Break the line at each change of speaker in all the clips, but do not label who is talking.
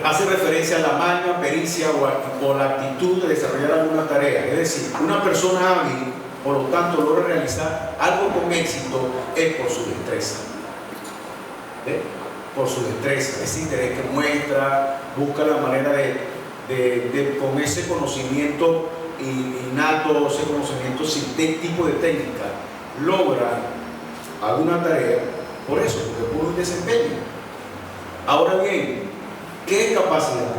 hace referencia a la maña, pericia o la actitud de desarrollar alguna tarea. Es decir, una persona hábil, por lo tanto, logra realizar algo con éxito es por su destreza. ¿Ve? Por su destreza, ese interés que muestra, busca la manera de con ese conocimiento innato, ese conocimiento sintético de técnica, logra alguna tarea por eso, porque por un desempeño. Ahora bien, ¿qué es capacidad?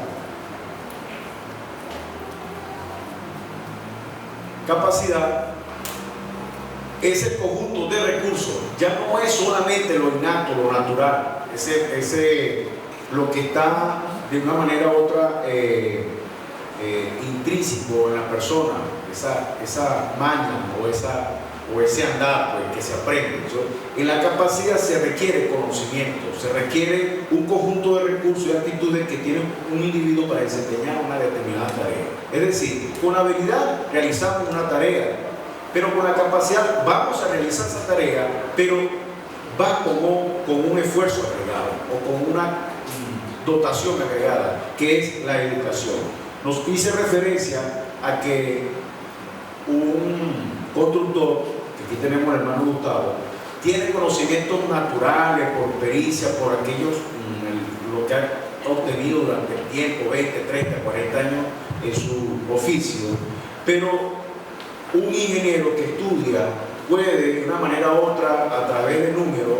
Capacidad es el conjunto de recursos, ya no es solamente lo innato, lo natural, lo que está de una manera u otra intrínseco en la persona, esa maña o ese andar pues, que se aprende. En la capacidad se requiere conocimiento, se requiere un conjunto de recursos y actitudes que tiene un individuo para desempeñar una determinada tarea. Es decir, con habilidad realizamos una tarea, pero con la capacidad vamos a realizar esa tarea, pero va con un esfuerzo agregado o con una dotación agregada, que es la educación. Nos hice referencia a que un constructor, que aquí tenemos al hermano Gustavo, tiene conocimientos naturales por pericia, por aquellos, lo que ha obtenido durante el tiempo, 20, 30, 40 años en su oficio, pero un ingeniero que estudia puede de una manera u otra, a través de números,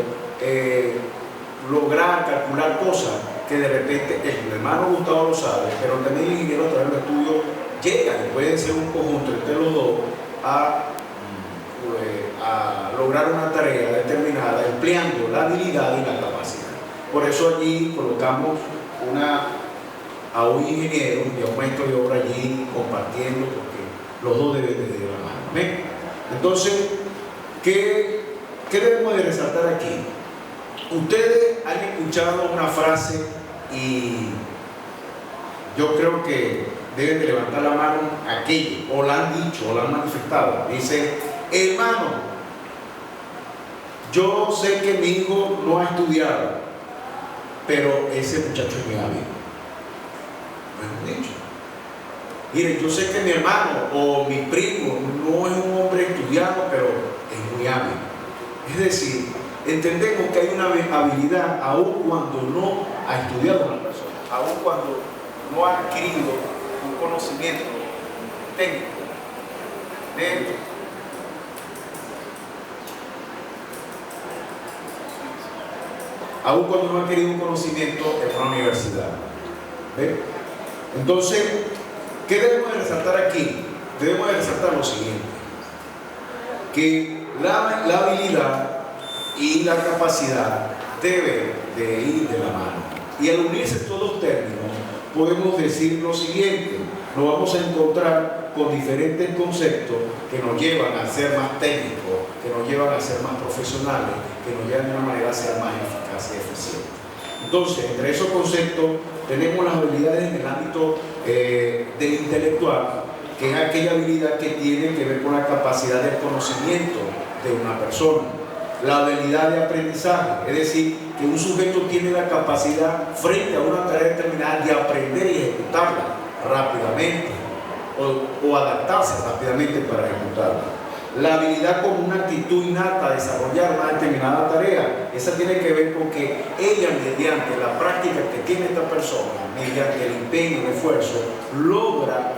lograr calcular cosas que de repente el hermano Gustavo lo sabe, pero también el ingeniero a través del estudio llega y puede ser un conjunto entre los dos a lograr una tarea determinada empleando la habilidad y la capacidad. Por eso allí colocamos a un ingeniero y a un maestro de obra allí compartiendo, porque los dos deben de la mano. ¿Ven? Entonces, ¿qué debemos de resaltar aquí? Ustedes han escuchado una frase y yo creo que deben de levantar la mano aquellos, o la han dicho, o la han manifestado. Dice: hermano, yo sé que mi hijo no ha estudiado, pero ese muchacho es muy hábil. Lo hemos dicho. Miren, yo sé que mi hermano o mi primo no es un hombre estudiado, pero es muy hábil. Es decir, entendemos que hay una habilidad aun cuando no ha estudiado una persona, aun cuando no ha adquirido un conocimiento técnico aun cuando no ha adquirido un conocimiento en una universidad. ¿Ve? Entonces, ¿qué debemos de resaltar aquí? Debemos de resaltar lo siguiente: que la habilidad y la capacidad deben de ir de la mano. Y al unirse estos dos términos, podemos decir lo siguiente: nos vamos a encontrar con diferentes conceptos que nos llevan a ser más técnicos, que nos llevan a ser más profesionales, que nos llevan de una manera a ser más eficaz y eficiente. Entonces, entre esos conceptos tenemos las habilidades en el ámbito del intelectual, que es aquella habilidad que tiene que ver con la capacidad de conocimiento de una persona. La habilidad de aprendizaje, es decir, que un sujeto tiene la capacidad frente a una tarea determinada de aprender y ejecutarla rápidamente o adaptarse rápidamente para ejecutarla. La habilidad como una actitud innata a desarrollar una determinada tarea, esa tiene que ver con que ella, mediante la práctica que tiene esta persona, mediante el empeño, el esfuerzo, logra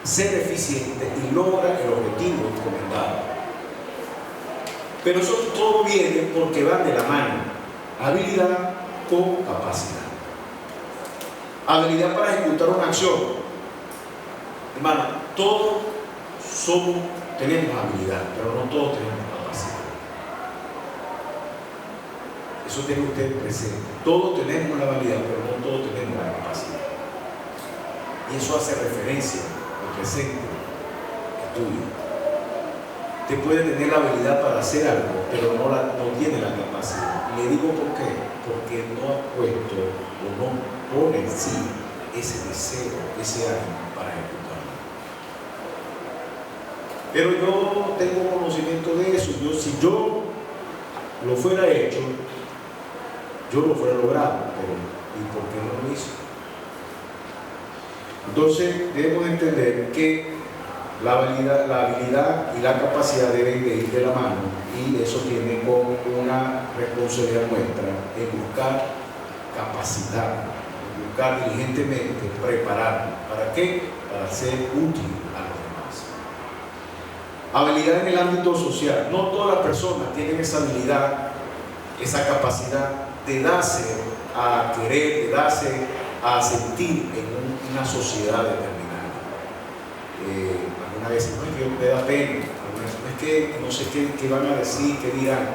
ser eficiente y logra el objetivo encomendado. Pero eso todo viene porque van de la mano: habilidad con capacidad. Habilidad para ejecutar una acción. Hermano, todos tenemos habilidad, pero no todos tenemos capacidad. Eso tiene usted presente. Todos tenemos la habilidad, pero no todos tenemos la capacidad. Y eso hace referencia al presente estudio. Usted puede tener la habilidad para hacer algo, pero no tiene la capacidad. Y le digo por qué: porque no ha puesto o no pone en sí ese deseo, ese ánimo para ejecutarlo. Pero yo tengo conocimiento de eso. Si yo lo fuera hecho, yo lo fuera logrado. Pero ¿y por qué no lo hizo? Entonces debemos entender que la habilidad y la capacidad deben de ir de la mano, y eso tiene como una responsabilidad nuestra en buscar capacitar, en buscar diligentemente, preparar. ¿Para qué? Para ser útil a los demás. Habilidad en el ámbito social. No todas las personas tienen esa habilidad, esa capacidad de darse a querer, de darse a sentir en una sociedad determinada. Algunas veces no es que me da pena, algunas veces no es que no sé qué van a decir, qué dirán.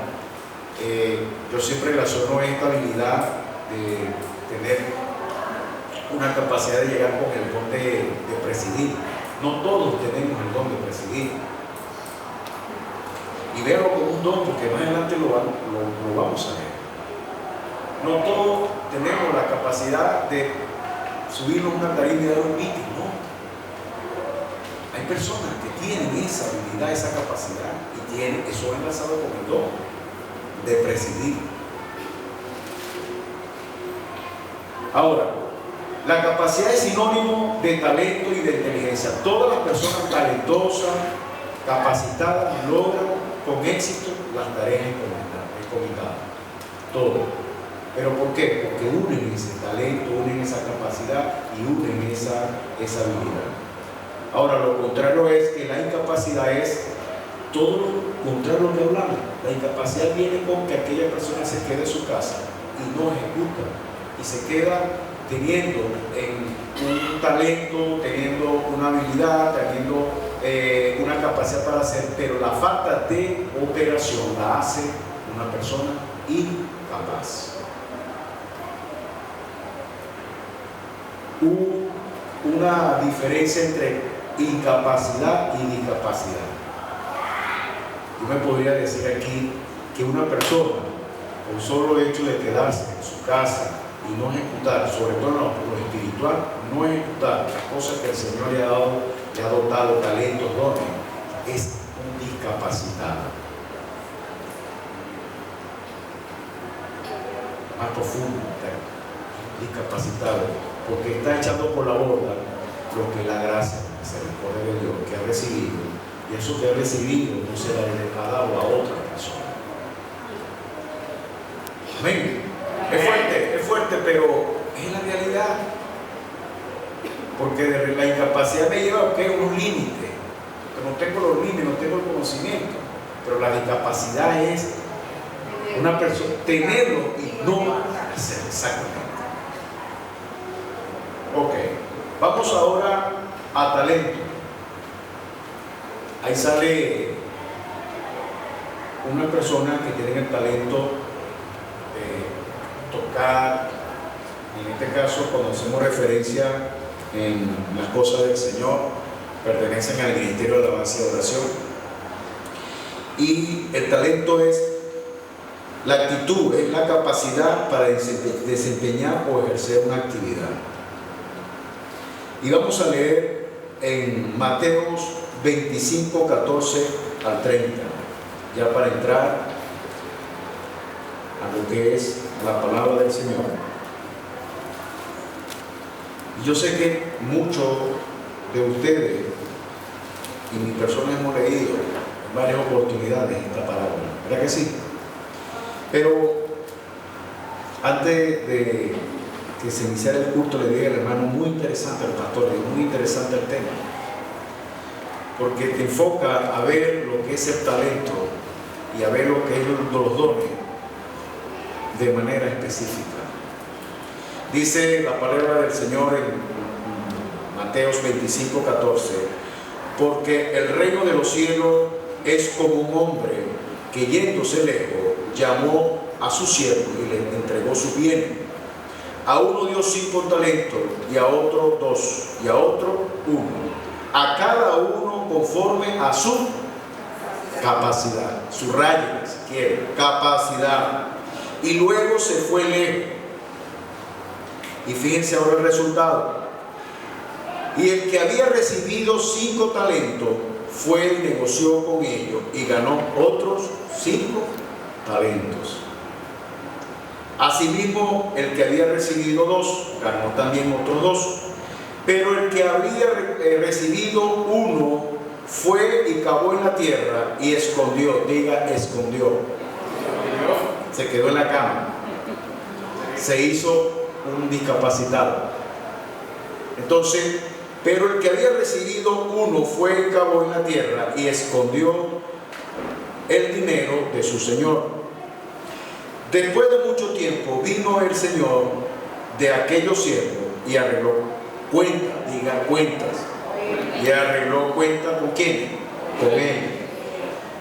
Yo siempre relaciono esta habilidad de tener una capacidad de llegar con el don de presidir. No todos tenemos el don de presidir. Y véanlo como un don, porque más adelante lo vamos a ver. No todos tenemos la capacidad de subirnos a una tarima y dar un meeting, ¿no? Hay personas que tienen esa habilidad, esa capacidad, y eso va enlazado con el don de presidir. Ahora, la capacidad es sinónimo de talento y de inteligencia. Todas las personas talentosas, capacitadas, logran con éxito las tareas encomendadas. Todo. ¿Pero por qué? Porque unen ese talento, unen esa capacidad y unen esa habilidad. Ahora, lo contrario es que la incapacidad es todo lo contrario a lo que hablamos. La incapacidad viene con que aquella persona se quede en su casa y no ejecuta, y se queda teniendo un talento, teniendo una habilidad, teniendo una capacidad para hacer, pero la falta de operación la hace una persona incapaz. Una diferencia entre incapacidad y discapacidad. Yo me podría decir aquí que una persona, con solo hecho de quedarse en su casa y no ejecutar, sobre todo en lo espiritual, no ejecutar las cosas que el Señor le ha dotado, talentos, dones, es un discapacitado. Más profundo, discapacitado, porque está echando por la borda lo que la gracia, la misericordia de Dios que ha recibido, y eso que ha recibido no se la ha dado a otra persona. Amén. Es fuerte, pero es la realidad. Porque la incapacidad me lleva a unos límites. Que no tengo los límites, no tengo el conocimiento. Pero la discapacidad es una persona tenerlo y no hacer exactamente. Ok, vamos ahora a talento. Ahí sale una persona que tiene el talento de tocar. En este caso, cuando hacemos referencia en las cosas del Señor, pertenecen al ministerio de alabanza y oración. Y el talento es la actitud, es la capacidad para desempeñar o ejercer una actividad. Y vamos a leer en Mateos 25, 14 al 30, ya para entrar a lo que es la palabra del Señor. Y yo sé que muchos de ustedes y mi persona hemos leído en varias oportunidades esta palabra, ¿verdad que sí? Pero antes de que se iniciara el culto, le dije al hermano, muy interesante, al pastor, muy interesante el tema, porque te enfoca a ver lo que es el talento y a ver lo que es los dones de manera específica. Dice la palabra del Señor en Mateos 25, 14, porque el reino de los cielos es como un hombre que yéndose lejos llamó a su siervo y le entregó su bien. A uno dio 5 talentos, y a otro 2, y a otro 1. A cada uno conforme a su capacidad. Subrayen, si quieren, capacidad. Y luego se fue lejos. Y fíjense ahora el resultado. Y el que había recibido 5 talentos fue y negoció con ellos y ganó otros 5 talentos. Asimismo, el que había recibido 2 ganó también otros 2. Pero el que había recibido uno fue y cavó en la tierra y escondió. Diga, escondió. Se quedó en la cama. Se hizo un discapacitado. Entonces, pero el que había recibido uno fue y cavó en la tierra y escondió el dinero de su señor. Después de mucho tiempo vino el señor de aquellos siervos y arregló cuentas, diga cuentas, y arregló cuentas ¿con quién? Con él.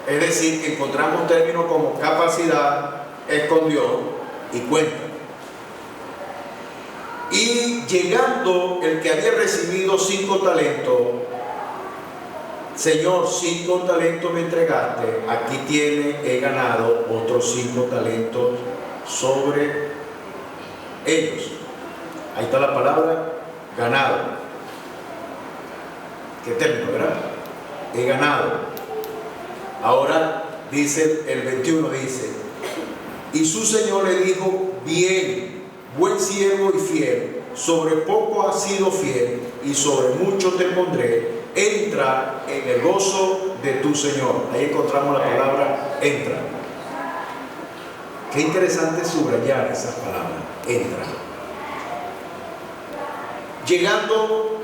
Es decir, que encontramos términos como capacidad, escondió y cuenta. Y llegando el que había recibido 5 talentos, Señor, 5 talentos me entregaste, aquí tiene, he ganado otros 5 talentos sobre ellos. Ahí está la palabra ganado. ¿Qué término, verdad? He ganado. Ahora dice el 21, dice, y su Señor le dijo, bien, buen siervo y fiel, sobre poco has sido fiel y sobre mucho te pondré, entra en el gozo de tu Señor. Ahí encontramos la palabra entra. Qué interesante subrayar esas palabras, entra. Llegando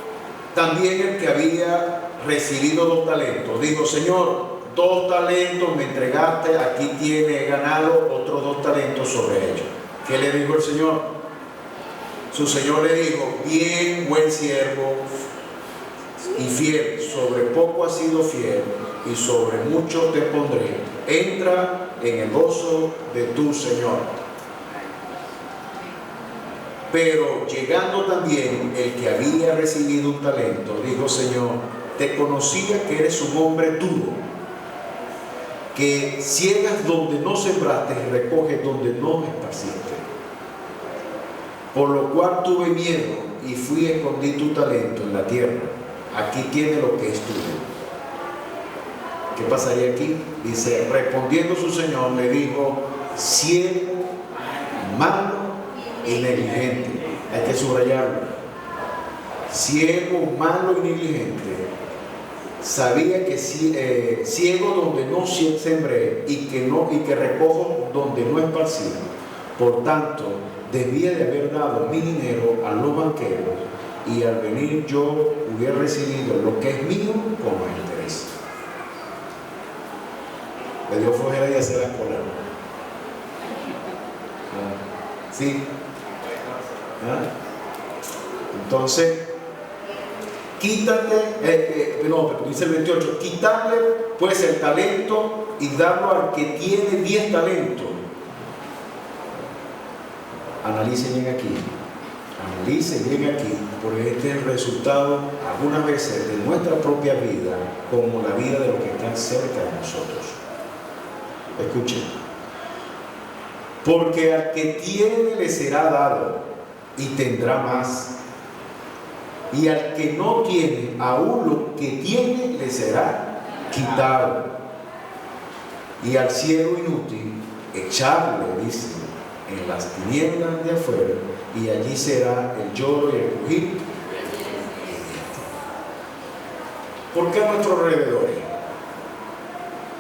también el que había recibido 2 talentos, dijo, Señor, 2 talentos me entregaste, aquí tiene, he ganado otros 2 talentos sobre ellos. ¿Qué le dijo el Señor? Su Señor le dijo, bien, buen siervo y fiel, sobre poco has sido fiel y sobre mucho te pondré, entra en el gozo de tu Señor. Pero llegando también el que había recibido un talento, dijo, Señor, te conocía que eres un hombre duro, que ciegas donde no sembraste y recoges donde no esparciste. Por lo cual tuve miedo y fui a escondí tu talento en la tierra. Aquí tiene lo que es tuyo. ¿Qué pasaría aquí? Dice, respondiendo su Señor, le dijo, siervo malo y negligente. Hay que subrayarlo. Siervo malo y negligente. Sabía que ciego donde no sembré y que recojo donde no esparcí. Por tanto, debía de haber dado mi dinero a los banqueros y al venir yo hubiera recibido lo que es mío como interés. Le dio flojera de hacer la cola. ¿Sí? ¿Ah? Entonces, quítate, dice el 28, quitarle pues el talento y darlo al que tiene 10 talentos. Analicen bien aquí, porque este es el resultado algunas veces de nuestra propia vida, como la vida de los que están cerca de nosotros. Escuchen, porque al que tiene le será dado y tendrá más, y al que no tiene, aún lo que tiene le será quitado. Y al cielo inútil echarle, dice, en las tinieblas de afuera, y allí será el lloro y el crujir. ¿Por qué a nuestros alrededores?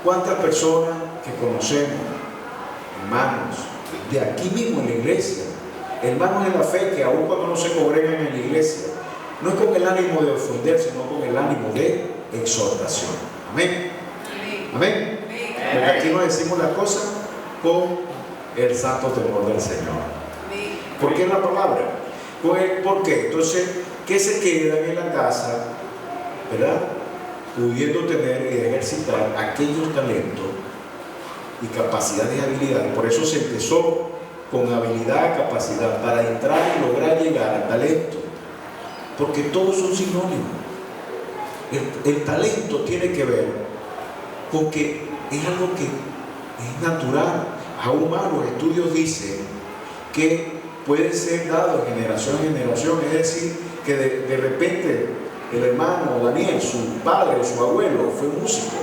¿Cuántas personas que conocemos, hermanos, de aquí mismo en la iglesia, hermanos en la fe, que aún cuando no se congregan en la iglesia, no es con el ánimo de ofender, sino con el ánimo de exhortación? Amén. Amén. Porque aquí no decimos las cosas con el santo temor del Señor. ¿Por qué la palabra? ¿Por qué? Entonces, ¿qué se quedan en la casa, verdad? Pudiendo tener y ejercitar aquellos talentos y capacidades y habilidades. Por eso se empezó con habilidad, capacidad, para entrar y lograr llegar al talento. Porque todos son sinónimos. El talento tiene que ver con que es algo que es natural. Aún más los estudios dicen que puede ser dado de generación en generación. Es decir, que de repente el hermano Daniel, su padre o su abuelo fue músico.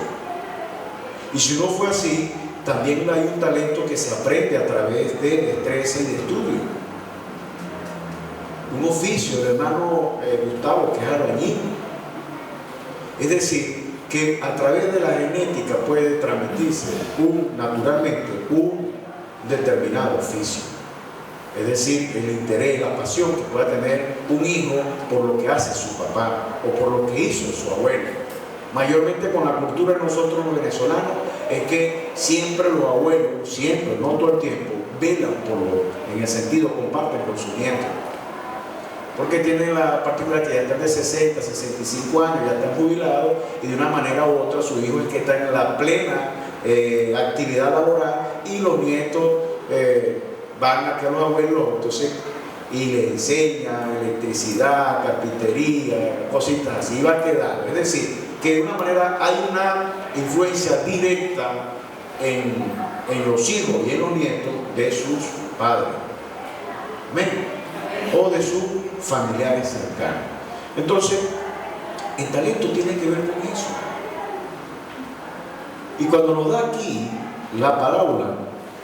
Y si no fue así, también hay un talento que se aprende a través de destreza y de estudio. un oficio, el hermano Gustavo, que es albañil. Es decir, que a través de la genética puede transmitirse naturalmente un determinado oficio. Es decir, el interés, la pasión que pueda tener un hijo por lo que hace su papá o por lo que hizo su abuelo. Mayormente con la cultura de nosotros los venezolanos es que siempre los abuelos, siempre, no todo el tiempo, velan por en el sentido, comparten con sus nietos. Porque tienen la particularidad que ya están de 60, 65 años, ya están jubilados y de una manera u otra su hijo es que está en la plena actividad laboral y los nietos van a que los abuelos, entonces, y les enseñan electricidad, carpintería, cositas así, va a quedar. Es decir, que de una manera hay una influencia directa en los hijos y en los nietos de sus padres. ¿Amén? O de sus familiares cercanos. Entonces, el talento tiene que ver con eso. Y cuando nos da aquí la parábola,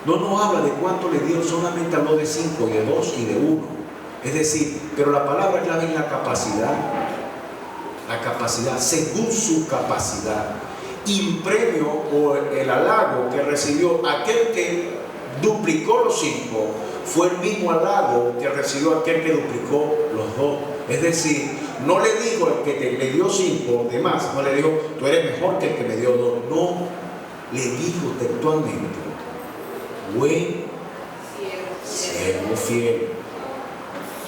no nos habla de cuánto le dio, solamente habló de 5, de 2 y de 1. Es decir, pero la palabra clave es la capacidad, según su capacidad. Y el premio o el halago que recibió aquel que duplicó los 5 fue el mismo halago que recibió aquel que duplicó los 2. Es decir, no le dijo al que le dio 5 de más, no le dijo, tú eres mejor que el que me dio 2. No, le dijo textualmente, buen siervo fiel.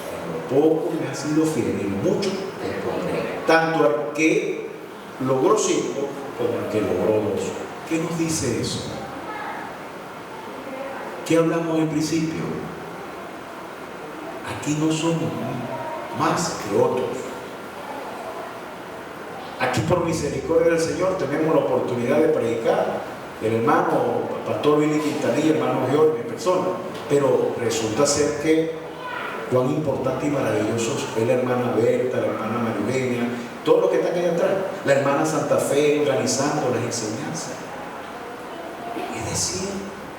En lo poco me has sido fiel, en mucho te pondré. Tanto al que logró 5 como al que logró 2. ¿Qué nos dice eso? ¿Qué hablamos al principio? Aquí no somos más que otros. Aquí por misericordia del Señor tenemos la oportunidad de predicar. El hermano Pastor Billy Quintanilla, hermano George, mi persona. Pero resulta ser que cuán importante y maravilloso es la hermana Berta, la hermana Maribenia, todo lo que está allá atrás. La hermana Santa Fe organizando las enseñanzas. Es decir,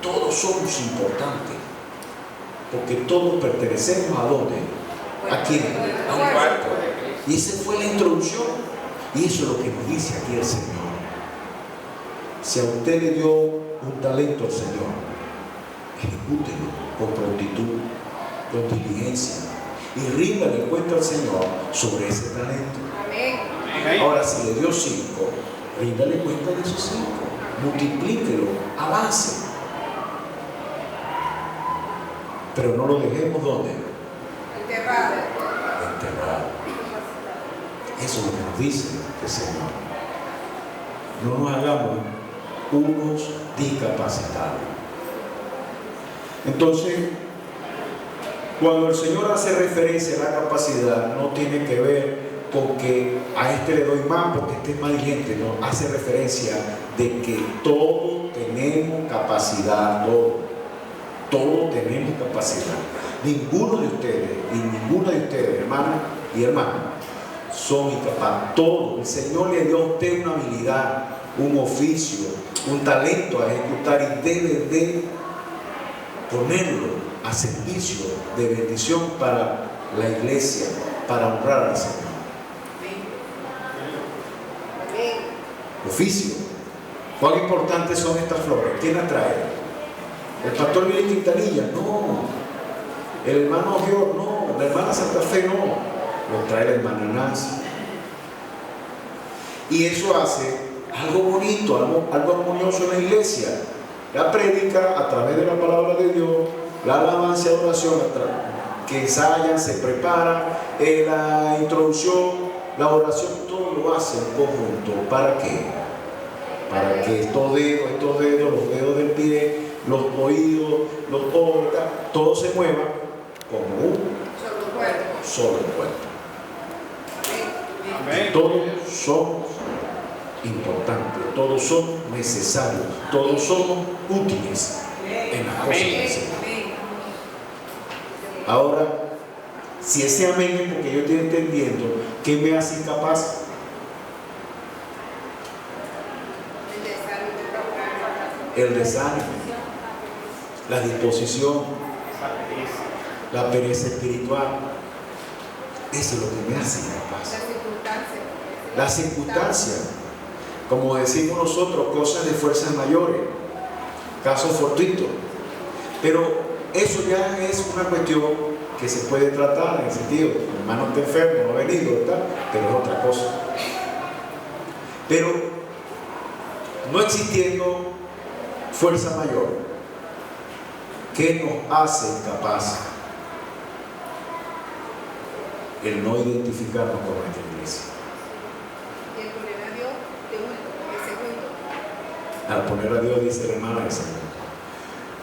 todos somos importantes, porque todos pertenecemos ¿a dónde? ¿A quién? A un cuerpo. Y esa fue la introducción, y eso es lo que nos dice aquí el Señor. Si a usted le dio un talento al Señor, ejecútelo con prontitud, con diligencia, y ríndale cuenta al Señor sobre ese talento. Amén. Ahora, si le dio 5, ríndale cuenta de esos 5, multiplíquelo, avance. Pero no lo dejemos ¿dónde? Enterrado. Eso es lo que nos dice el Señor. No nos hagamos unos discapacitados. Entonces, cuando el Señor hace referencia a la capacidad, no tiene que ver con que a este le doy más porque este es más diligente. No, hace referencia de que todos tenemos capacidad, todos tenemos capacidad. Ninguno de ustedes y ninguna de ustedes, hermanas y hermanos, son incapaces. Todo, el Señor le dio a usted una habilidad, un oficio, un talento a ejecutar y debe de ponerlo a servicio de bendición para la iglesia, para honrar al Señor. Oficio. ¿Cuán importantes son estas flores? ¿Quién las trae? El pastor Billy Quintanilla, no. El hermano George, no. La hermana Santa Fe, no. Lo trae la hermana Nancy. Y eso hace algo bonito, algo armonioso en la iglesia. La prédica a través de la palabra de Dios, la alabanza y oración, que ensayan, se preparan, la introducción, la oración, todo lo hacen en conjunto. ¿Para qué? Para que estos dedos, los dedos del pie, los oídos, los ojos, todo se mueva como un solo cuerpo. Amén. Todos somos importantes, todos somos necesarios, todos somos útiles en las cosas del Señor. Ahora, si ese amén es porque yo estoy entendiendo, ¿qué me hace incapaz? El desánimo, la disposición, la pereza espiritual, Eso es lo que me hace incapaz.
La circunstancia.
Como decimos nosotros, cosas de fuerzas mayores, casos fortuitos. Pero eso ya es una cuestión que se puede tratar en el sentido, mi hermano está enfermo, no ha venido, ¿verdad? Pero es otra cosa. Pero no existiendo fuerza mayor, ¿qué nos hace capaz? El no identificarnos con nuestra iglesia.
Y el poner a Dios de segundo.
Al poner a Dios, dice la hermana, de segundo.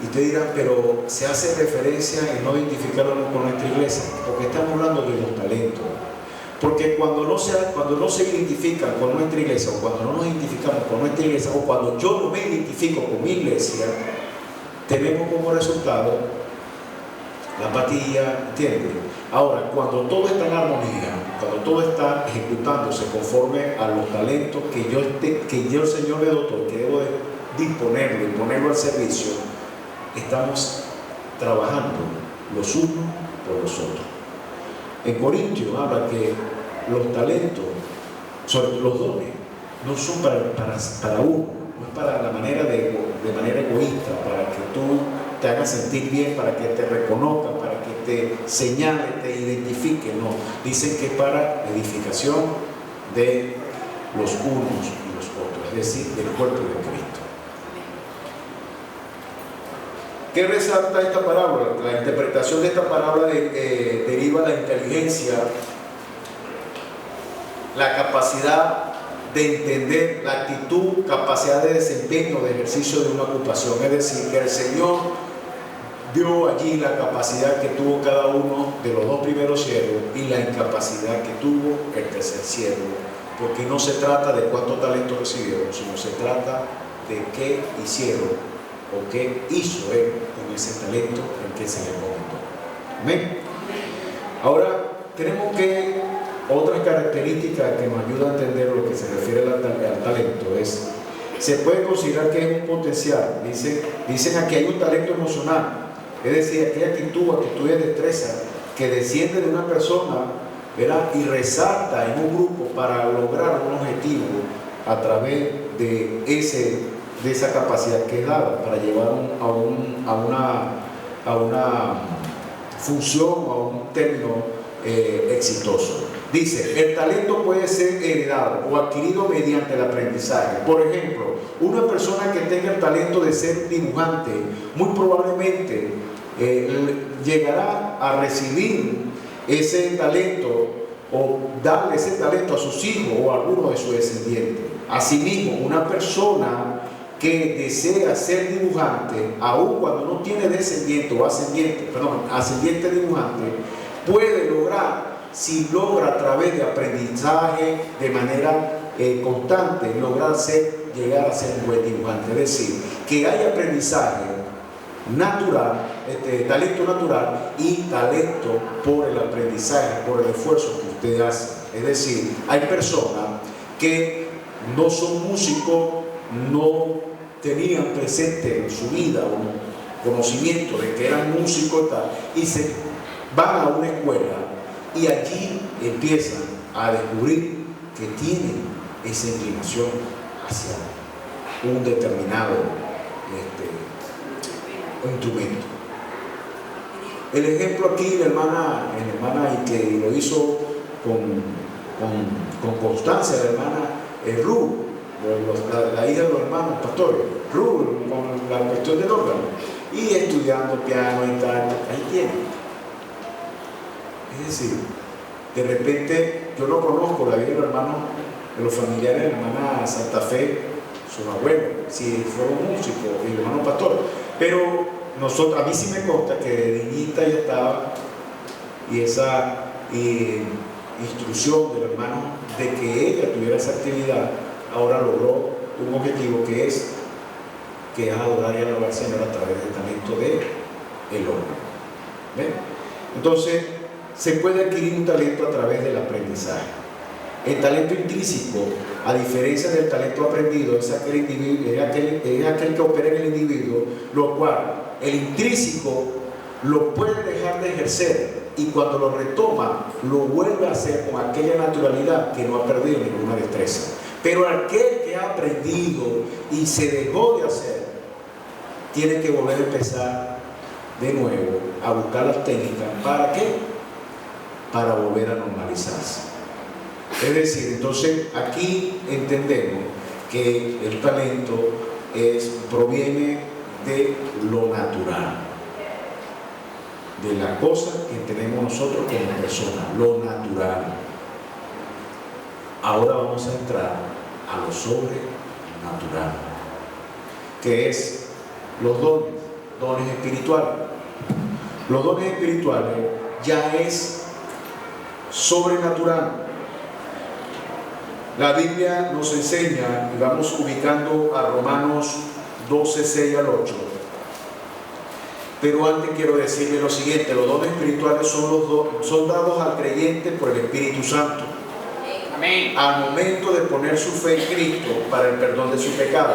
Y te dirán, pero se hace referencia en no identificarnos con nuestra iglesia, porque estamos hablando de los talentos. Porque cuando no se identifican con nuestra iglesia, o cuando no nos identificamos con nuestra iglesia, o cuando yo no me identifico con mi iglesia, tenemos como resultado la apatía, ¿entiendes? Ahora, cuando todo está en armonía, cuando todo está ejecutándose conforme a los talentos que yo el Señor le dotó, que debo de disponerlo y ponerlo al servicio, estamos trabajando los unos por los otros. En Corintios habla que los talentos, sobre los dones, no son para uno, no es para la manera de manera egoísta, para que tú te hagas sentir bien, para que te reconozcan, para que te señale, te identifique. No, dicen que es para edificación de los unos y los otros, es decir, del cuerpo de Cristo. ¿Qué resalta esta parábola? La interpretación de esta parábola deriva la inteligencia, la capacidad de entender, la actitud, capacidad de desempeño, de ejercicio de una ocupación. Es decir, que el Señor vio allí la capacidad que tuvo cada uno de los dos primeros siervos y la incapacidad que tuvo el tercer siervo. Porque no se trata de cuántos talentos recibieron, sino se trata de qué hicieron o qué hizo él con ese talento en que se le comentó. Amén. Ahora tenemos que otras características que nos ayudan a entender lo que se refiere al talento es, se puede considerar que es un potencial. Dicen aquí hay un talento emocional, es decir, aquella actitud y destreza que desciende de una persona, ¿verdad? Y resalta en un grupo para lograr un objetivo a través de esa capacidad que es dada para llevar a una función o a un término exitoso. Dice, el talento puede ser heredado o adquirido mediante el aprendizaje. Por ejemplo, una persona que tenga el talento de ser dibujante, muy probablemente llegará a recibir ese talento o darle ese talento a sus hijos o a alguno de sus descendientes. Asimismo, una persona que desea ser dibujante, aun cuando no tiene descendiente o ascendiente dibujante, puede lograr, si logra a través de aprendizaje de manera constante, llegar a ser un buen dibujante. Es decir, que hay aprendizaje natural, talento natural y talento por el aprendizaje, por el esfuerzo que usted hace. Es decir, hay personas que no son músicos, no tenían presente en su vida un conocimiento de que eran músicos y se van a una escuela y allí empiezan a descubrir que tienen esa inclinación hacia un determinado instrumento. El ejemplo aquí, la hermana y que lo hizo con constancia, la hermana Ruth, la hija de los hermanos pastores, Ruth, con la cuestión del órgano, y estudiando piano y tal, ahí tiene. Es decir, de repente, yo no conozco la vida de los hermanos, de los familiares de la hermana Santa Fe, su abuelo, si fueron músicos, y el hermano pastor, pero a mí sí me consta que de niñita ya estaba, y esa instrucción del hermano de que ella tuviera esa actividad, ahora logró un objetivo que es adorar y alabar al Señor a través del talento del órgano. ¿Ven? Entonces, se puede adquirir un talento a través del aprendizaje. El talento intrínseco, a diferencia del talento aprendido, es aquel que opera en el individuo, lo cual el intrínseco lo puede dejar de ejercer y cuando lo retoma, lo vuelve a hacer con aquella naturalidad que no ha perdido ninguna destreza. Pero aquel que ha aprendido y se dejó de hacer, tiene que volver a empezar de nuevo a buscar las técnicas. ¿Para qué? Para volver a normalizarse. Es decir, entonces aquí entendemos que el talento proviene de lo natural, de la cosa que tenemos nosotros como personas, lo natural. Ahora vamos a entrar a lo sobrenatural, que es los dones espirituales. Los dones espirituales ya es sobrenatural. La Biblia nos enseña, y vamos ubicando a Romanos 12, 6 al 8. Pero antes quiero decirle lo siguiente: los dones espirituales son dados al creyente por el Espíritu Santo. Amén. Al momento de poner su fe en Cristo para el perdón de su pecado.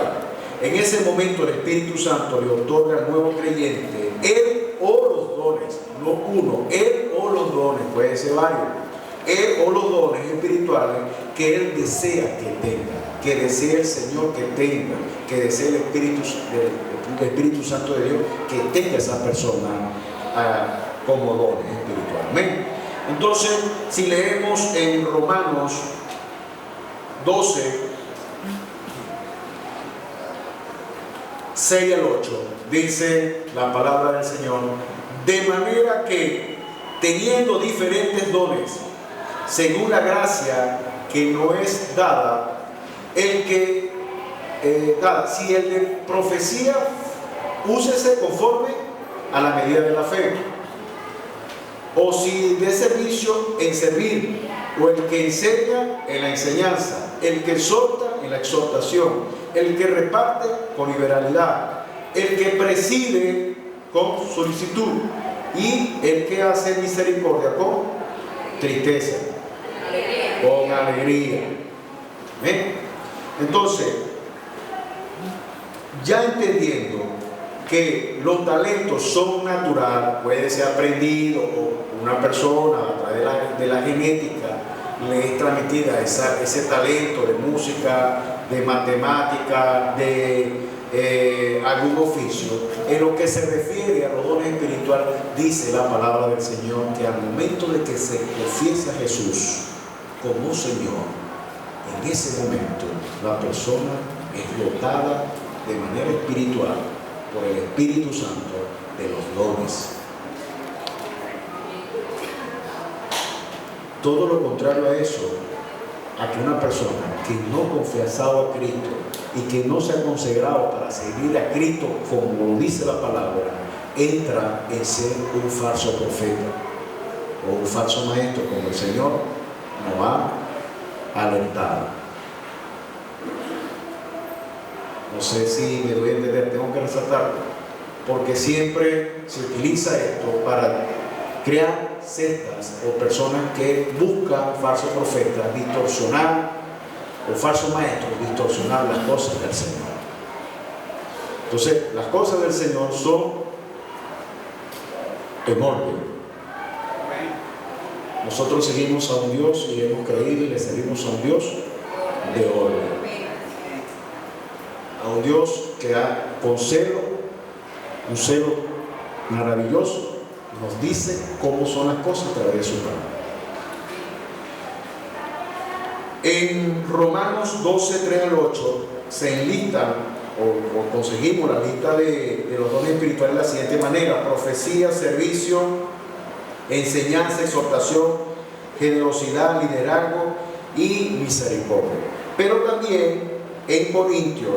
En ese momento el Espíritu Santo le otorga al nuevo creyente él o los dones, no uno, él o los dones, puede ser varios, él o los dones espirituales que él desea que tenga, que desea el Señor que tenga, que desea el Espíritu Santo de Dios que tenga esa persona como dones espirituales. Amén. Entonces, si leemos en Romanos 12, 6 al 8, dice la palabra del Señor: de manera que, teniendo diferentes dones, según la gracia que no es dada, si el de profecía, úsese conforme a la medida de la fe, o si de servicio, en servir, o el que enseña, en la enseñanza, el que exhorta, en la exhortación, el que reparte, con liberalidad, el que preside, con solicitud, y el que hace misericordia, con tristeza, con alegría. ¿Ven? Entonces, ya entendiendo que los talentos son natural, puede ser aprendido, o una persona a través de la genética le es transmitida ese talento de música, de matemática, de algún oficio. En lo que se refiere a los dones espirituales, dice la palabra del Señor que al momento de que se confiesa a Jesús como Señor, en ese momento la persona es dotada de manera espiritual por el Espíritu Santo de los dones. Todo lo contrario a eso, a que una persona que no ha confesado a Cristo y que no se ha consagrado para seguir a Cristo como lo dice la palabra, entra en ser un falso profeta o un falso maestro, como el Señor nos ha alertado. No sé si me doy a entender, tengo que resaltarlo, porque siempre se utiliza esto para crear sectas o personas que buscan falsos profetas distorsionar, o falsos maestros distorsionar las cosas del Señor. Entonces, las cosas del Señor son en orden. Nosotros seguimos a un Dios y hemos creído y le servimos a un Dios de orden. A un Dios que con celo, un celo maravilloso, nos dice cómo son las cosas a través de su palabra. En Romanos 12, 3 al 8 se enlistan o conseguimos la lista de los dones espirituales de la siguiente manera: profecía, servicio, enseñanza, exhortación, generosidad, liderazgo y misericordia. Pero también en Corintios,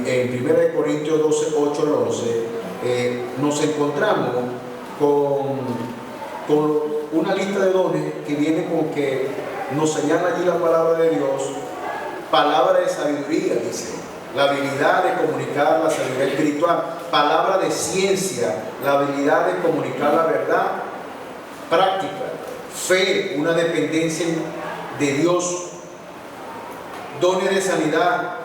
en 1 Corintios 12, 8 al 11, nos encontramos con una lista de dones que viene con que nos señala allí la palabra de Dios. Palabra de sabiduría, dice, la habilidad de comunicar la sabiduría espiritual. Palabra de ciencia, la habilidad de comunicar la verdad práctica. Fe, una dependencia de Dios. Dones de sanidad,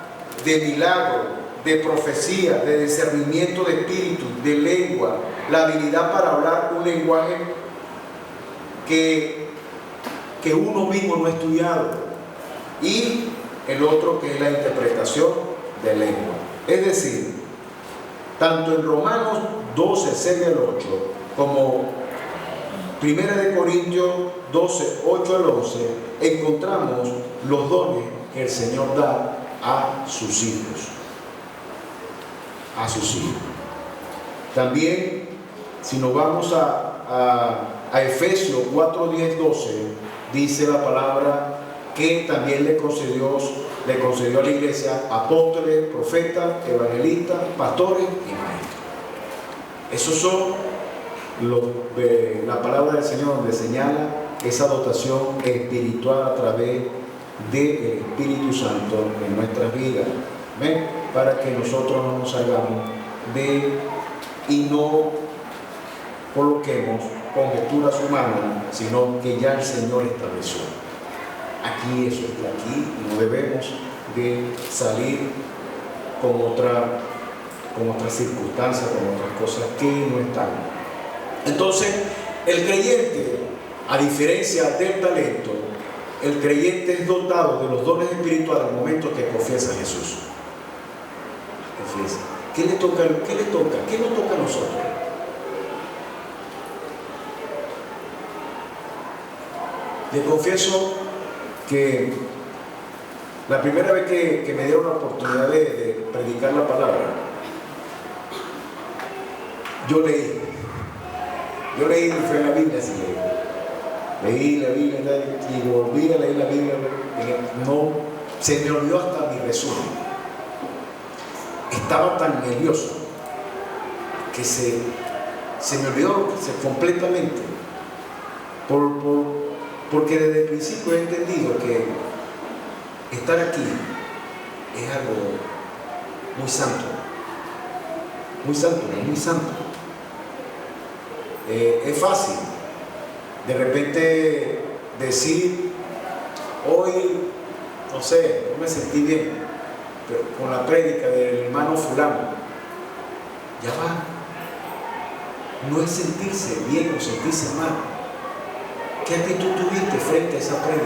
de milagro, de profecía, de discernimiento de espíritu, de lengua, la habilidad para hablar un lenguaje que uno mismo no ha estudiado, y el otro que es la interpretación de lengua. Es decir, tanto en Romanos 12, 6 al 8, como 1 Corintios 12, 8 al 11, encontramos los dones que el Señor da a sus hijos. A sus hijos. También, si nos vamos a Efesios 4, 10, 12, dice la palabra que también le concedió a la iglesia apóstoles, profetas, evangelistas, pastores y maestros. Esos son la palabra del Señor, donde señala esa dotación espiritual a través del Espíritu Santo en nuestras vidas. ¿Ven? Para que nosotros no nos salgamos y no coloquemos conjeturas humanas, sino que ya el Señor estableció. Aquí eso está aquí, no debemos de salir con otras circunstancias, con otras cosas que no están. Entonces, el creyente, a diferencia del talento, el creyente es dotado de los dones espirituales al momento que confiesa a Jesús. Confiesa. ¿Qué le toca? ¿Qué le toca? ¿Qué nos toca a nosotros? Le confieso que la primera vez que me dieron la oportunidad de predicar la palabra, yo leí fue la Biblia, así leí la Biblia y volví a leer la Biblia, no, se me olvidó hasta mi resumen. Estaba tan nervioso que se me olvidó completamente, porque desde el principio he entendido que estar aquí es algo muy santo, muy santo, muy santo. Es fácil de repente decir, hoy, no sé, no me sentí bien, pero con la prédica del hermano fulano, ya va. No es sentirse bien o sentirse mal. ¿Qué actitud tuviste frente a esa prédica?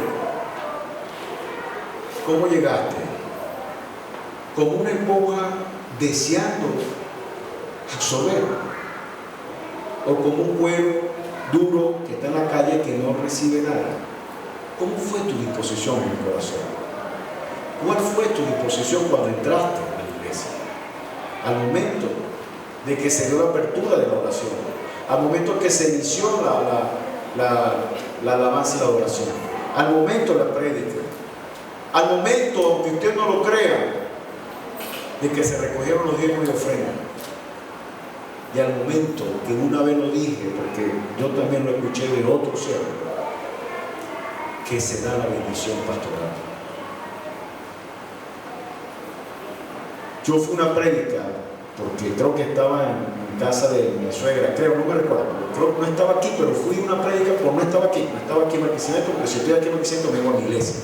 ¿Cómo llegaste? Como una esponja deseando absorber, o como un huevo duro que está en la calle que no recibe nada. ¿Cómo fue tu disposición en el corazón? ¿Cuál fue tu disposición cuando entraste a la iglesia? Al momento de que se dio la apertura de la oración, al momento que se inició la alabanza y la oración, al momento de la prédica, al momento, aunque usted no lo crea, de que se recogieron los diezmos y ofrendas, y al momento que una vez lo dije, porque yo también lo escuché de otro siervo, que se da la bendición pastoral. Yo fui a una prédica, porque creo que estaba en casa de mi suegra, creo, no me recuerdo, creo que no estaba aquí, pero fui a una prédica, pero no estaba aquí en Barquisimeto, porque si estoy aquí en Barquisimeto me voy a mi iglesia.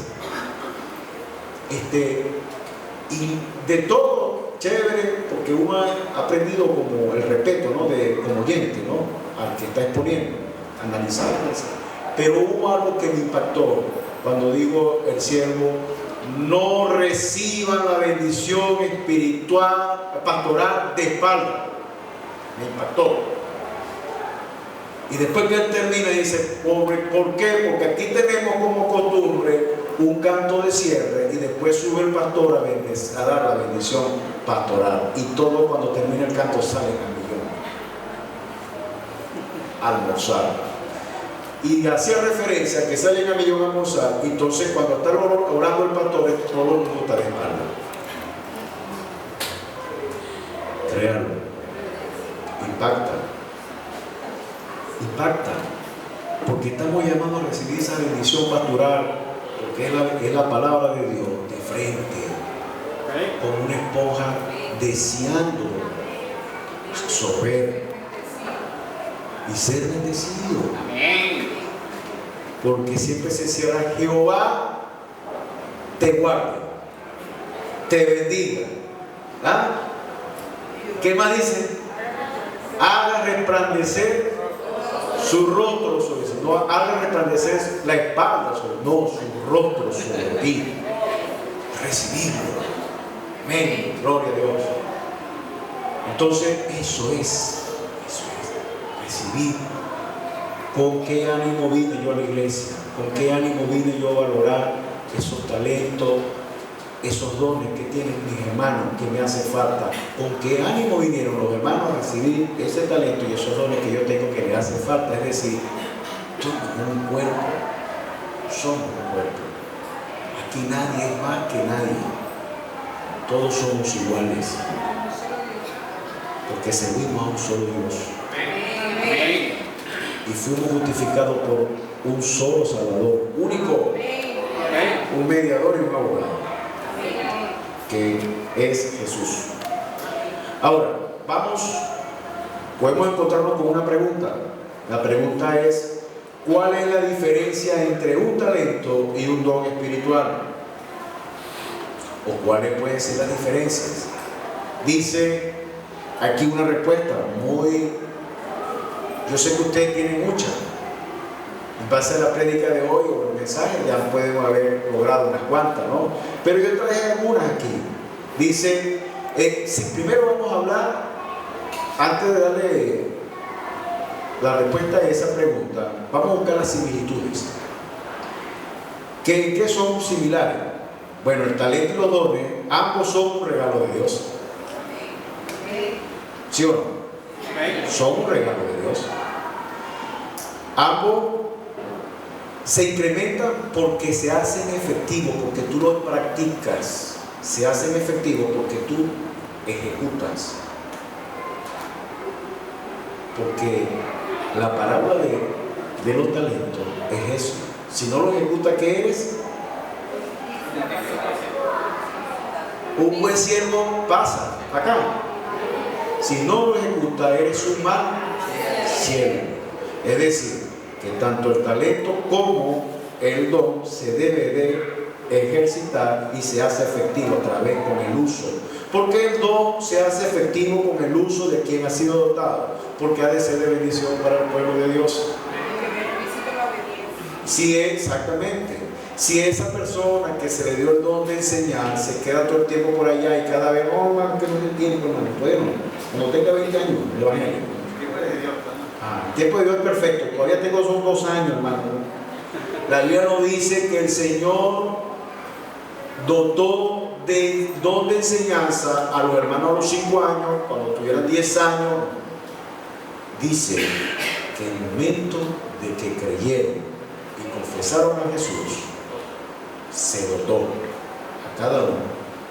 Y de todo, chévere, porque uno ha aprendido como el respeto, ¿no? Como oyente, ¿no? Al que está exponiendo, analizar. Pero hubo algo que me impactó cuando digo el siervo, no reciban la bendición espiritual, pastoral de espalda. Me impactó. Y después que él termina dice, ¿por qué? Porque aquí tenemos como costumbre un canto de cierre y después sube el pastor a dar la bendición pastoral. Y todo cuando termina el canto salen al millón. Almorzar. Y hacía referencia a que salen a millón a almorzar. Y entonces cuando está orando el pastor, todo el mundo está de espalda. Créanlo. Impacta. Impacta. Porque estamos llamados a recibir esa bendición pastoral. Porque es la palabra de Dios de frente, como una esponja deseando absorber y ser bendecido. Amén. Porque siempre se cierra, Jehová te guarde, te bendiga. ¿Ah? ¿Qué más dice? Haga resplandecer Su rostro sobre ti. No haga resplandecer la espalda sobre, no, su rostro sobre ti. Recibirlo. Amén. Gloria a Dios. Entonces, eso es recibir. ¿Con qué ánimo vine yo a la iglesia? ¿Con qué ánimo vine yo a valorar esos talentos, esos dones que tienen mis hermanos que me hacen falta? ¿Con qué ánimo vinieron los hermanos a recibir ese talento y esos dones que yo tengo que le hacen falta? Es decir, somos un cuerpo, somos un cuerpo. Aquí nadie es más que nadie. Todos somos iguales, porque servimos a un solo Dios. Y fuimos justificados por un solo Salvador, único, un mediador y un abogado, que es Jesús. Ahora, podemos encontrarnos con una pregunta. La pregunta es, ¿cuál es la diferencia entre un talento y un don espiritual? ¿O cuáles pueden ser las diferencias? Dice aquí una respuesta yo sé que ustedes tienen muchas. En base a la prédica de hoy o el mensaje ya pueden haber logrado unas cuantas, ¿no? Pero yo traje algunas aquí. Dice, si primero vamos a hablar, antes de darle la respuesta a esa pregunta, vamos a buscar las similitudes. ¿Qué son similares? Bueno, el talento y los dones, ambos son un regalo de Dios. ¿Sí o no? Son un regalo de Dios. Ambos se incrementan porque se hacen efectivos, porque tú los practicas. Se hacen efectivos porque tú ejecutas. Porque la parábola de los talentos es eso. Si no lo ejecutas, ¿qué eres? Un buen siervo pasa acá. Si no lo ejecuta, eres un mal siervo. Es decir, que tanto el talento como el don se debe de ejercitar y se hace efectivo a través con el uso. ¿Por qué el don se hace efectivo con el uso de quien ha sido dotado? Porque ha de ser de bendición para el pueblo de Dios. Sí, exactamente. Si esa persona que se le dio el don de enseñar se queda todo el tiempo por allá y cada vez, oh, hermano, que no tiene tiempo, hermano. Bueno, cuando tenga 20 años, le van a ir. El tiempo de Dios es perfecto. Todavía tengo esos 2 años, hermano. La Biblia nos dice que el Señor dotó de don de enseñanza a los hermanos a los 5 años, cuando tuvieran 10 años. Dice que en el momento de que creyeron y confesaron a Jesús, se dotó a cada uno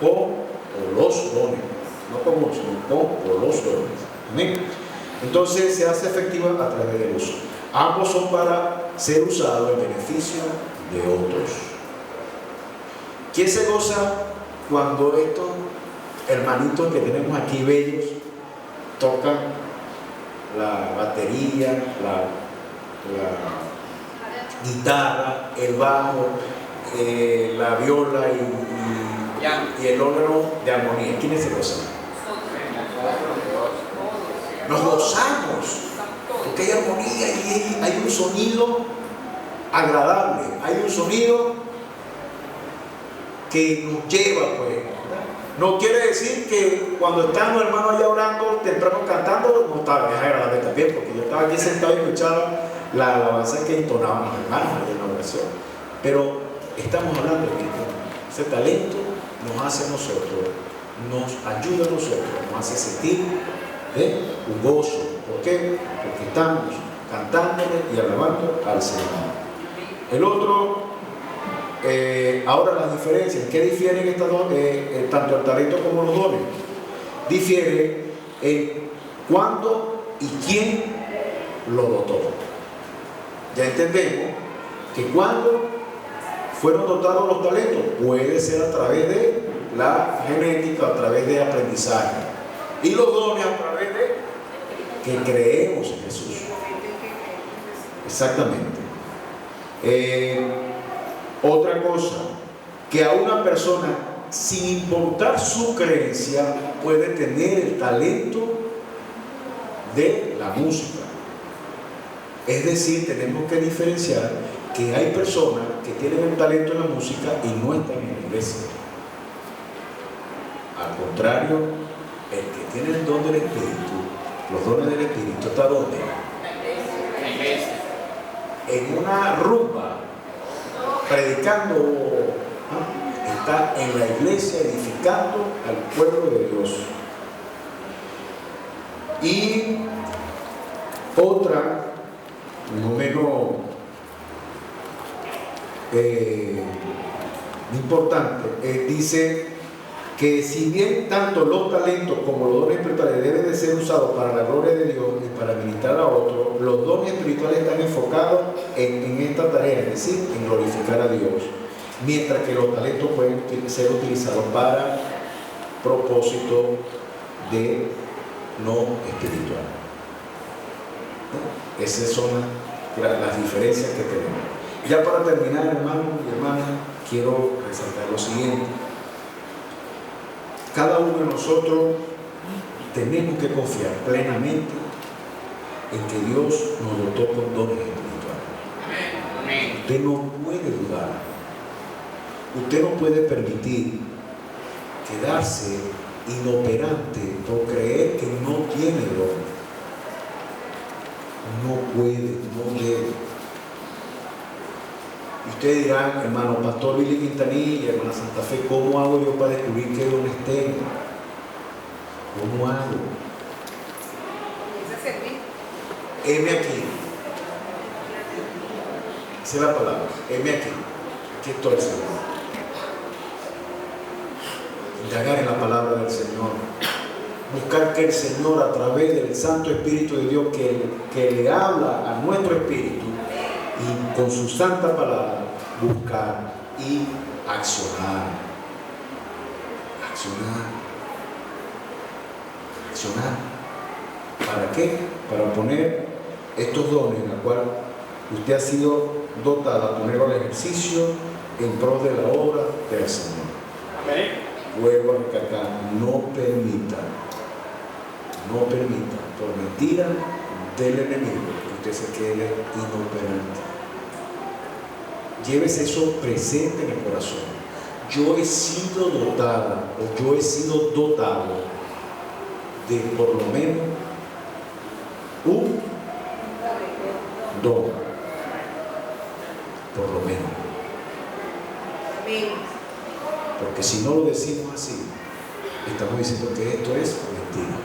con los dones, no con muchos, con los dones. Amén. Entonces se hace efectiva a través del uso. Ambos son para ser usados en beneficio de otros. ¿Quién se goza cuando estos hermanitos que tenemos aquí bellos tocan la batería, la guitarra, el bajo, la viola y el órgano de armonía? ¿Quiénes se gozan? Nos gozamos porque hay armonía y hay un sonido agradable, hay un sonido que nos lleva, pues. No quiere decir que cuando están los hermanos allá orando, temprano cantando, no estaba agradable también, porque yo estaba aquí sentado y escuchaba la alabanza que entonaban los hermanos en la oración. Pero estamos hablando de que ese talento nos hace a nosotros, nos ayuda a nosotros, nos hace sentir un gozo. ¿Por qué? Porque estamos cantándole y alabando al Señor. El otro, ahora las diferencias. ¿Qué difieren estas dos, tanto el talento como los dones? Difiere en cuándo y quién lo dotó. Ya entendemos que cuando fueron dotados los talentos puede ser a través de la genética, a través de aprendizaje. Y los dones a través de que creemos en Jesús. Exactamente. Otra cosa, que a una persona, sin importar su creencia, puede tener el talento de la música. Es decir, tenemos que diferenciar que hay personas que tienen un talento en la música y no están en la iglesia. Al contrario, el que tiene el don del Espíritu, los dones del Espíritu, ¿está dónde?
La iglesia.
En una rumba, predicando, ¿no? Está en la iglesia edificando al pueblo de Dios. Y otra, no menos importante, dice que si bien tanto los talentos como los dones espirituales deben de ser usados para la gloria de Dios y para ministrar a otros, los dones espirituales están enfocados en esta tarea, es decir, en glorificar a Dios, mientras que los talentos pueden ser utilizados para propósito de no espiritual. Esas son las diferencias que tenemos. Ya para terminar, hermanos y hermanas, quiero resaltar lo siguiente. Cada uno de nosotros tenemos que confiar plenamente en que Dios nos dotó con dones espirituales. Usted no puede dudar. Usted no puede permitir quedarse inoperante por creer que no tiene don. No puede, no debe. Y ustedes dirán, hermano Pastor Billy Quintanilla, hermana Santa Fe, ¿cómo hago yo para descubrir qué dones tengo? ¿Cómo hago?
Comienza a servir.
Heme aquí. Esa es la palabra. Heme aquí. Aquí estoy, Señor. Indagar en la palabra del Señor. Buscar que el Señor, a través del Santo Espíritu de Dios que le habla a nuestro espíritu, y con su santa palabra, buscar y accionar. Accionar. ¿Para qué? Para poner estos dones en los cuales usted ha sido dotada, ponerlo al ejercicio en pro de la obra del Señor.
Amén.
Vuelvo a recalcar, no permita por mentira del enemigo que usted se quede inoperante. Llévese eso presente en el corazón. Yo he sido dotada o yo he sido dotado de por lo menos un don. Por lo menos.
Amén.
Porque si no lo decimos así, estamos diciendo que esto es mentira.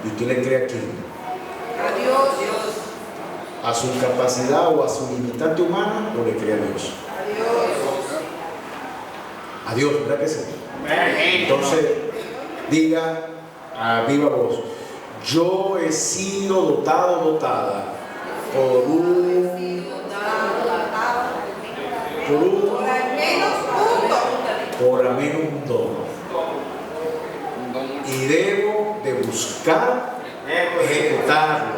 ¿Y usted le cree a quién?
A Dios.
¿A su capacidad o a su limitante humana o le cree a Dios?
A Dios.
A Dios, ¿verdad que sí?
Amén.
Entonces, diga a viva voz, yo he sido dotado, dotada por al menos un don. Y debo de buscar ejecutarlo,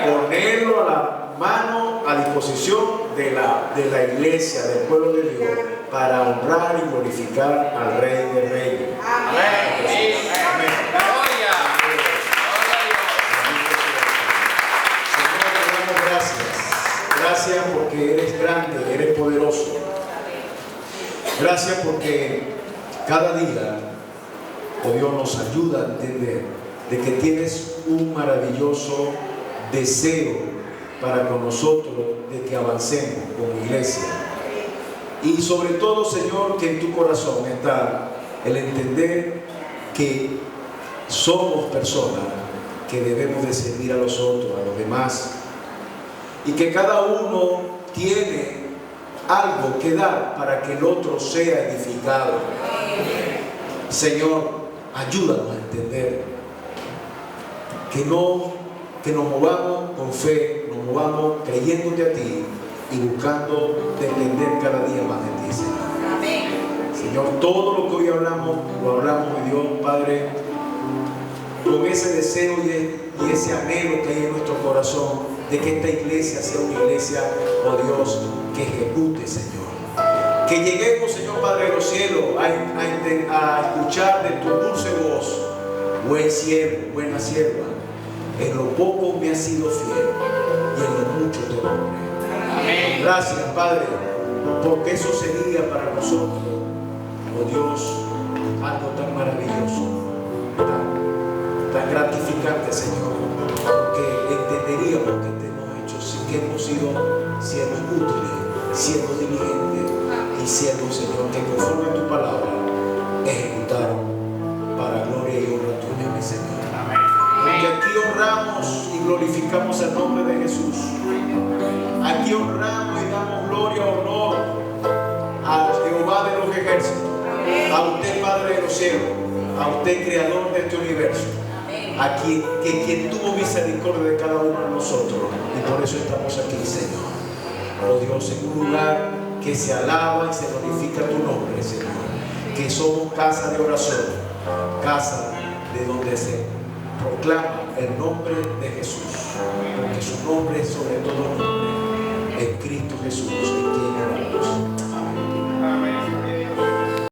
ponerlo a la mano a disposición de la iglesia, del pueblo de Dios, para honrar y glorificar al Rey de Reyes.
Amén.
Amén. Señor, te damos gracias. Gracias porque eres grande, eres poderoso. Gracias porque cada día, oh Dios, nos ayuda a entender de que tienes un maravilloso deseo para con nosotros de que avancemos como iglesia. Y sobre todo, Señor, que en tu corazón está el entender que somos personas que debemos de servir a los otros, a los demás, y que cada uno tiene algo que dar para que el otro sea edificado. Señor, ayúdanos a entender que nos movamos con fe, nos movamos creyéndote a ti y buscando depender cada día más de ti, Señor.
Amén.
Señor, todo lo que hoy hablamos, lo hablamos de Dios, Padre, con ese deseo y ese anhelo que hay en nuestro corazón de que esta iglesia sea una iglesia, oh Dios, que ejecute, Señor. Que lleguemos, Señor Padre de los cielos, a escuchar de tu dulce voz, buen siervo, buena sierva, En lo poco me has sido fiel y en lo mucho te honré.
Amén.
Gracias, Padre, porque eso sería para nosotros, oh Dios, algo tan maravilloso, tan gratificante, Señor, porque entenderíamos que te hemos hecho, que hemos sido siervos útiles, siervos diligentes y siervos, Señor, que conforme a tu palabra ejecutaron para gloria y honra tuya, mi Señor. Porque aquí honramos y glorificamos el nombre de Jesús. Aquí honramos y damos gloria, honor a Jehová de los ejércitos, a usted, Padre de los cielos, a usted, Creador de este universo, a quien tuvo misericordia de cada uno de nosotros, y por eso estamos aquí, Señor. Oh Dios, en un lugar que se alaba y se glorifica tu nombre, Señor, que somos casa de oración, casa de donde se proclama el nombre de Jesús, porque su nombre es sobre todo nombre, en Cristo Jesús, en quien oramos.